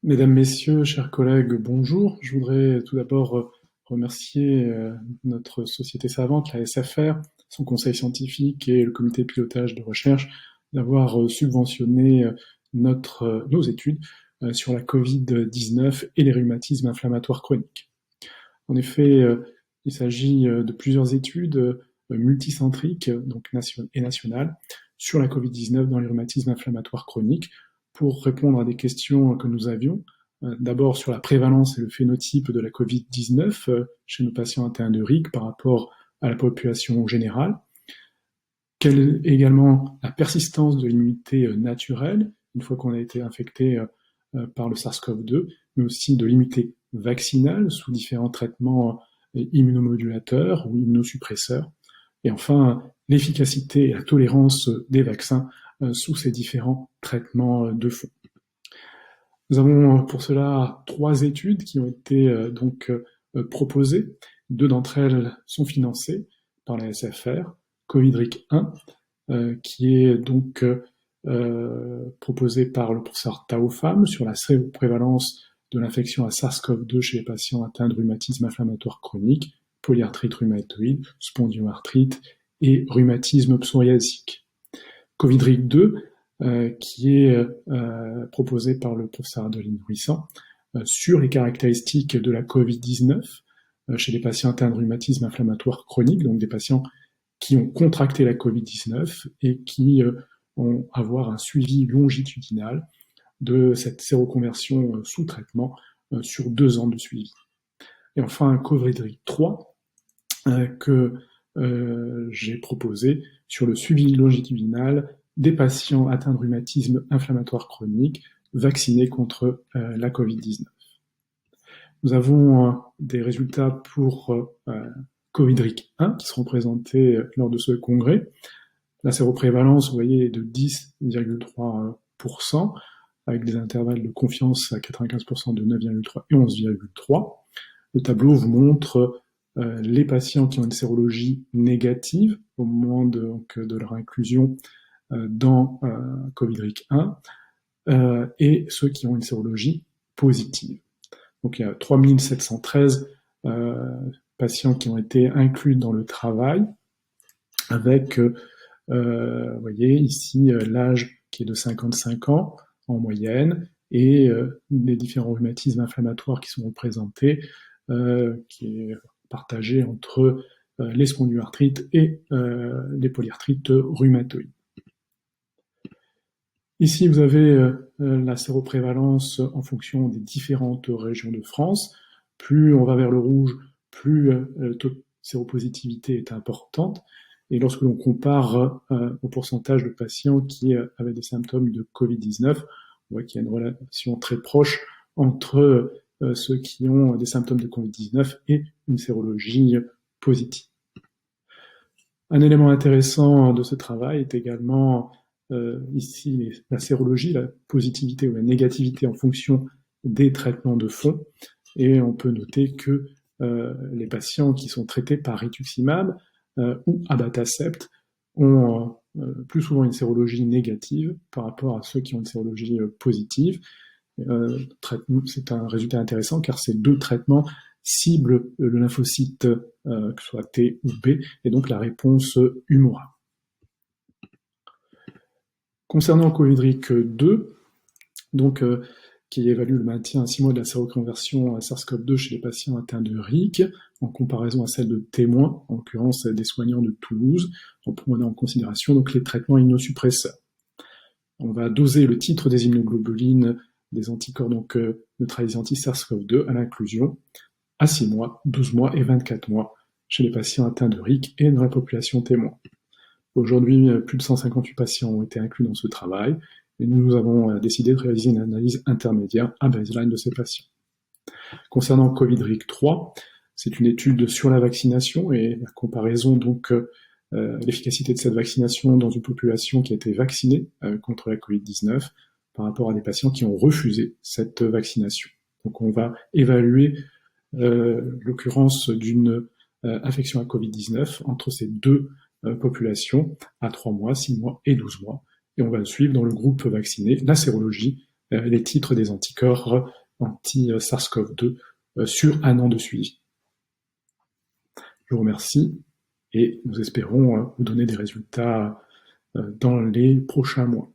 Mesdames, Messieurs, chers collègues, bonjour. Je voudrais tout d'abord remercier notre société savante, la SFR, son conseil scientifique et le comité de pilotage de recherche d'avoir subventionné nos études sur la Covid-19 et les rhumatismes inflammatoires chroniques. En effet, il s'agit de plusieurs études multicentriques et nationales sur la Covid-19 dans les rhumatismes inflammatoires chroniques pour répondre à des questions que nous avions. D'abord sur la prévalence et le phénotype de la Covid-19 chez nos patients atteints de RIC par rapport à la population générale. Quelle est également la persistance de l'immunité naturelle une fois qu'on a été infecté par le SARS-CoV-2, mais aussi de l'immunité vaccinale sous différents traitements immunomodulateurs ou immunosuppresseurs. Et enfin, l'efficacité et la tolérance des vaccins sous ces différents traitements de fond. Nous avons pour cela 3 études qui ont été proposées. 2 d'entre elles sont financées par la SFR. COVID-RIC 1, qui est donc proposé par le professeur Taofam sur la séroprévalence de l'infection à SARS-CoV-2 chez les patients atteints de rhumatisme inflammatoire chronique, polyarthrite rhumatoïde, spondyloarthrite et rhumatisme psoriasique. COVID-RIC 2, qui est proposé par le professeur Adeline Rouissant sur les caractéristiques de la Covid-19 chez les patients atteints de rhumatisme inflammatoire chronique, donc des patients qui ont contracté la Covid-19 et qui vont avoir un suivi longitudinal de cette séroconversion sous traitement sur 2 ans de suivi. Et enfin, un COVID-RIC 3 que j'ai proposé sur le suivi longitudinal des patients atteints de rhumatisme inflammatoire chronique vaccinés contre la Covid-19. Nous avons des résultats pour COVID-RIC 1 qui seront présentés lors de ce congrès. La séroprévalence, vous voyez, est de 10,3%, avec des intervalles de confiance à 95% de 9,3 et 11,3. Le tableau vous montre les patients qui ont une sérologie négative au moment de leur inclusion dans COVID-RIC 1 et ceux qui ont une sérologie positive. Donc il y a 3713 patients qui ont été inclus dans le travail avec, vous voyez ici, l'âge qui est de 55 ans en moyenne et les différents rhumatismes inflammatoires qui sont représentés, qui est partagé entre les spondyloarthrites et les polyarthrites rhumatoïdes. Ici, vous avez la séroprévalence en fonction des différentes régions de France. Plus on va vers le rouge, plus le taux de séropositivité est importante. Et lorsque l'on compare au pourcentage de patients qui avaient des symptômes de Covid-19, on voit qu'il y a une relation très proche entre ceux qui ont des symptômes de Covid-19 et une sérologie positive. Un élément intéressant de ce travail est également ici la sérologie, la positivité ou la négativité en fonction des traitements de fond. Et on peut noter que les patients qui sont traités par rituximab ou abatacept ont plus souvent une sérologie négative par rapport à ceux qui ont une sérologie positive. C'est un résultat intéressant car ces 2 traitements ciblent le lymphocyte, que ce soit T ou B, et donc la réponse humorale. Concernant COVID-RIC 2, donc, qui évalue le maintien à 6 mois de la séroconversion à SARS-CoV-2 chez les patients atteints de RIC, en comparaison à celle de témoins, en l'occurrence des soignants de Toulouse, en prenant en considération donc les traitements immunosuppresseurs. On va doser le titre des immunoglobulines des anticorps donc neutralisés anti-SARS-CoV-2 à l'inclusion à 6 mois, 12 mois et 24 mois chez les patients atteints de RIC et dans la population témoin. Aujourd'hui, plus de 158 patients ont été inclus dans ce travail et nous avons décidé de réaliser une analyse intermédiaire à baseline de ces patients. Concernant COVID-RIC 3, c'est une étude sur la vaccination et la comparaison donc l'efficacité de cette vaccination dans une population qui a été vaccinée contre la Covid-19 par rapport à des patients qui ont refusé cette vaccination. Donc on va évaluer l'occurrence d'une infection à Covid-19 entre ces 2 populations à 3 mois, 6 mois et 12 mois. Et on va suivre dans le groupe vacciné la sérologie les titres des anticorps anti-SARS-CoV-2 sur un an de suivi. Je vous remercie et nous espérons vous donner des résultats dans les prochains mois.